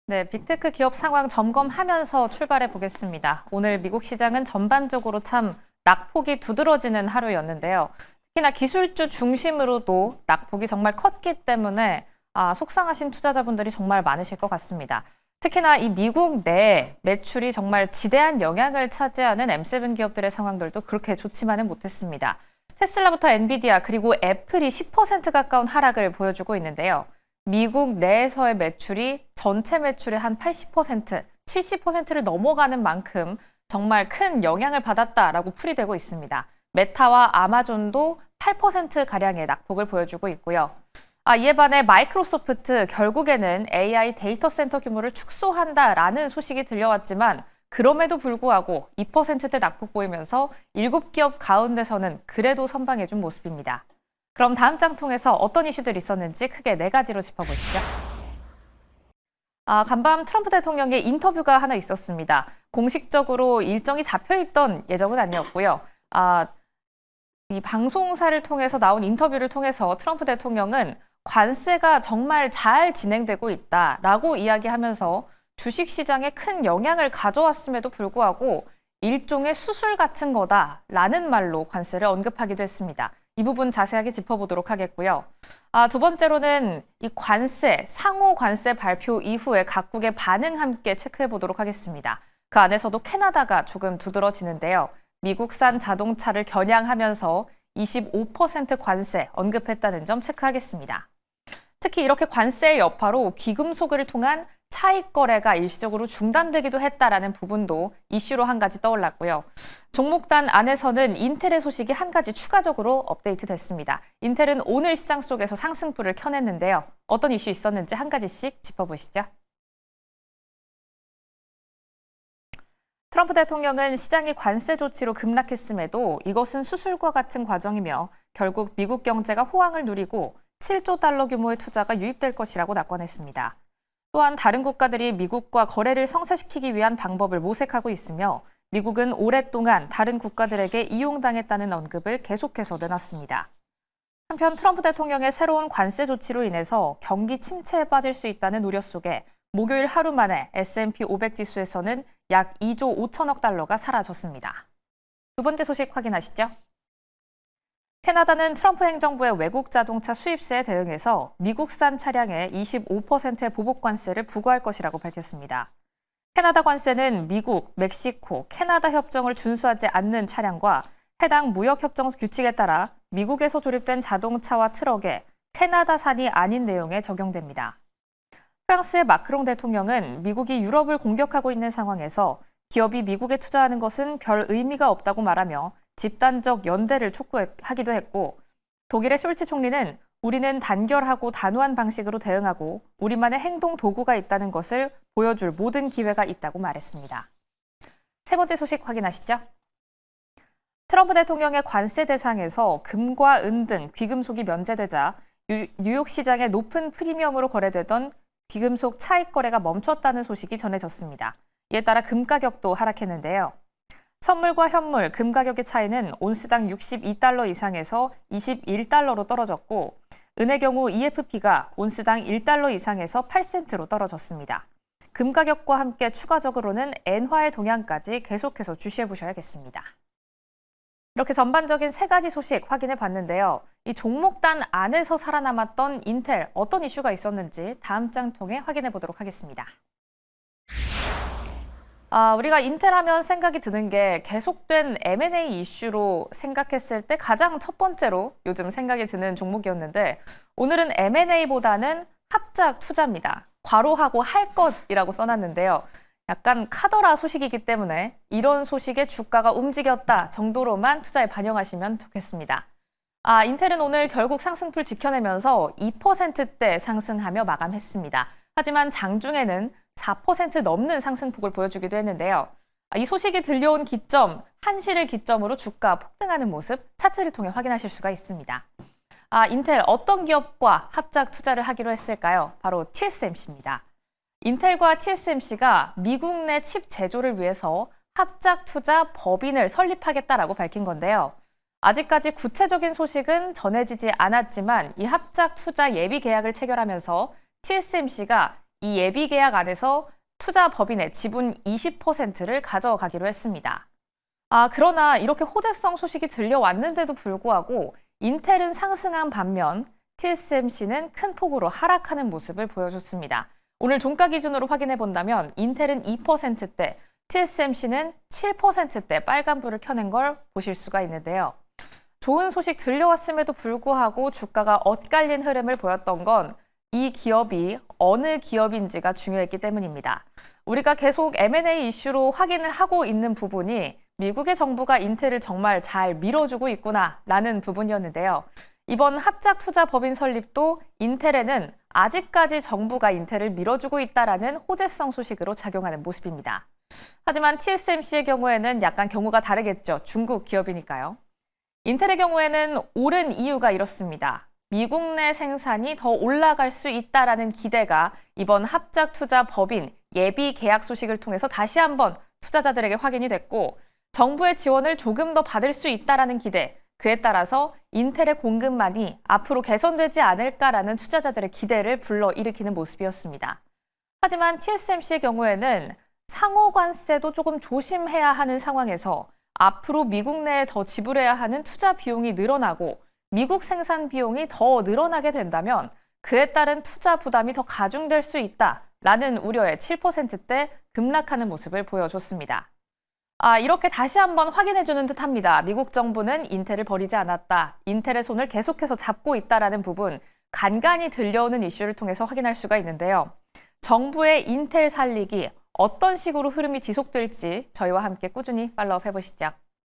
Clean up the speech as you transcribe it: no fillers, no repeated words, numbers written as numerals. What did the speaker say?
네, 빅테크 기업 상황 점검하면서 출발해 보겠습니다. 오늘 미국 시장은 전반적으로 참 낙폭이 두드러지는 하루였는데요. 특히나 기술주 중심으로도 낙폭이 정말 컸기 때문에 속상하신 투자자분들이 정말 많으실 것 같습니다. 특히나 이 미국 내 매출이 정말 지대한 영향을 차지하는 M7 기업들의 상황들도 그렇게 좋지만은 못했습니다. 테슬라부터 엔비디아 그리고 애플이 10% 가까운 하락을 보여주고 있는데요. 미국 내에서의 매출이 전체 매출의 한 80%, 70%를 넘어가는 만큼 정말 큰 영향을 받았다라고 풀이되고 있습니다. 메타와 아마존도 8%가량의 낙폭을 보여주고 있고요. 이에 반해 마이크로소프트 결국에는 AI 데이터 센터 규모를 축소한다라는 소식이 들려왔지만 그럼에도 불구하고 2%대 낙폭 보이면서 7기업 가운데서는 그래도 선방해준 모습입니다. 그럼 다음 장 통해서 어떤 이슈들이 있었는지 크게 4가지로 짚어보시죠. 간밤 트럼프 대통령의 인터뷰가 하나 있었습니다. 공식적으로 일정이 잡혀있던 예정은 아니었고요. 이 방송사를 통해서 나온 인터뷰를 통해서 트럼프 대통령은 관세가 정말 잘 진행되고 있다라고 이야기하면서 주식시장에 큰 영향을 가져왔음에도 불구하고 일종의 수술 같은 거다라는 말로 관세를 언급하기도 했습니다. 이 부분 자세하게 짚어보도록 하겠고요. 두 번째로는 이 관세, 상호 관세 발표 이후에 각국의 반응 함께 체크해 보도록 하겠습니다. 그 안에서도 캐나다가 조금 두드러지는데요. 미국산 자동차를 겨냥하면서 25% 관세 언급했다는 점 체크하겠습니다. 특히 이렇게 관세의 여파로 귀금속을 통한 차익 거래가 일시적으로 중단되기도 했다라는 부분도 이슈로 한 가지 떠올랐고요. 종목단 안에서는 인텔의 소식이 한 가지 추가적으로 업데이트됐습니다. 인텔은 오늘 시장 속에서 상승불을 켜냈는데요. 어떤 이슈 있었는지 한 가지씩 짚어보시죠. 트럼프 대통령은 시장이 관세 조치로 급락했음에도 이것은 수술과 같은 과정이며 결국 미국 경제가 호황을 누리고 7조 달러 규모의 투자가 유입될 것이라고 낙관했습니다. 또한 다른 국가들이 미국과 거래를 성사시키기 위한 방법을 모색하고 있으며 미국은 오랫동안 다른 국가들에게 이용당했다는 언급을 계속해서 내놨습니다. 한편 트럼프 대통령의 새로운 관세 조치로 인해서 경기 침체에 빠질 수 있다는 우려 속에 목요일 하루 만에 S&P 500 지수에서는 약 2조 5천억 달러가 사라졌습니다. 두 번째 소식 확인하시죠. 캐나다는 트럼프 행정부의 외국 자동차 수입세에 대응해서 미국산 차량에 25%의 보복 관세를 부과할 것이라고 밝혔습니다. 캐나다 관세는 미국, 멕시코, 캐나다 협정을 준수하지 않는 차량과 해당 무역협정 규칙에 따라 미국에서 조립된 자동차와 트럭에 캐나다산이 아닌 내용에 적용됩니다. 프랑스의 마크롱 대통령은 미국이 유럽을 공격하고 있는 상황에서 기업이 미국에 투자하는 것은 별 의미가 없다고 말하며 집단적 연대를 촉구하기도 했고, 독일의 숄츠 총리는 우리는 단결하고 단호한 방식으로 대응하고 우리만의 행동 도구가 있다는 것을 보여줄 모든 기회가 있다고 말했습니다. 세 번째 소식 확인하시죠. 트럼프 대통령의 관세 대상에서 금과 은 등 귀금속이 면제되자 뉴욕 시장의 높은 프리미엄으로 거래되던 귀금속 차익 거래가 멈췄다는 소식이 전해졌습니다. 이에 따라 금 가격도 하락했는데요. 선물과 현물, 금 가격의 차이는 온스당 62달러 이상에서 21달러로 떨어졌고, 은의 경우 EFP가 온스당 1달러 이상에서 8센트로 떨어졌습니다. 금 가격과 함께 추가적으로는 엔화의 동향까지 계속해서 주시해 보셔야겠습니다. 이렇게 전반적인 3가지 소식 확인해 봤는데요. 이 종목단 안에서 살아남았던 인텔 어떤 이슈가 있었는지 다음 장 통해 확인해 보도록 하겠습니다. 우리가 인텔 하면 생각이 드는 게 계속된 M&A 이슈로 생각했을 때 가장 첫 번째로 요즘 생각이 드는 종목이었는데, 오늘은 M&A보다는 합작 투자입니다. 괄호하고 할 것이라고 써놨는데요. 약간 카더라 소식이기 때문에 이런 소식에 주가가 움직였다 정도로만 투자에 반영하시면 좋겠습니다. 인텔은 오늘 결국 상승풀 지켜내면서 2%대 상승하며 마감했습니다. 하지만 장중에는 4% 넘는 상승폭을 보여주기도 했는데요. 이 소식이 들려온 기점, 1시를 기점으로 주가 폭등하는 모습 차트를 통해 확인하실 수가 있습니다. 인텔 어떤 기업과 합작 투자를 하기로 했을까요? 바로 TSMC입니다. 인텔과 TSMC가 미국 내 칩 제조를 위해서 합작 투자 법인을 설립하겠다라고 밝힌 건데요. 아직까지 구체적인 소식은 전해지지 않았지만 이 합작 투자 예비 계약을 체결하면서 TSMC가 이 예비 계약 안에서 투자 법인의 지분 20%를 가져가기로 했습니다. 그러나 이렇게 호재성 소식이 들려왔는데도 불구하고 인텔은 상승한 반면 TSMC는 큰 폭으로 하락하는 모습을 보여줬습니다. 오늘 종가 기준으로 확인해 본다면 인텔은 2%대, TSMC는 7%대 빨간불을 켜낸 걸 보실 수가 있는데요. 좋은 소식 들려왔음에도 불구하고 주가가 엇갈린 흐름을 보였던 건 이 기업이 어느 기업인지가 중요했기 때문입니다. 우리가 계속 M&A 이슈로 확인을 하고 있는 부분이 미국의 정부가 인텔을 정말 잘 밀어주고 있구나라는 부분이었는데요. 이번 합작 투자 법인 설립도 인텔에는 아직까지 정부가 인텔을 밀어주고 있다라는 호재성 소식으로 작용하는 모습입니다. 하지만 TSMC의 경우에는 약간 경우가 다르겠죠. 중국 기업이니까요. 인텔의 경우에는 오른 이유가 이렇습니다. 미국 내 생산이 더 올라갈 수 있다라는 기대가 이번 합작 투자 법인 예비 계약 소식을 통해서 다시 한번 투자자들에게 확인이 됐고, 정부의 지원을 조금 더 받을 수 있다라는 기대, 그에 따라서 인텔의 공급망이 앞으로 개선되지 않을까라는 투자자들의 기대를 불러일으키는 모습이었습니다. 하지만 TSMC의 경우에는 상호 관세도 조금 조심해야 하는 상황에서 앞으로 미국 내에 더 지불해야 하는 투자 비용이 늘어나고 미국 생산 비용이 더 늘어나게 된다면 그에 따른 투자 부담이 더 가중될 수 있다라는 우려에 7%대 급락하는 모습을 보여줬습니다. 이렇게 다시 한번 확인해주는 듯합니다. 미국 정부는 인텔을 버리지 않았다. 인텔의 손을 계속해서 잡고 있다라는 부분, 간간히 들려오는 이슈를 통해서 확인할 수가 있는데요. 정부의 인텔 살리기, 어떤 식으로 흐름이 지속될지 저희와 함께 꾸준히 팔로우업 해보시죠.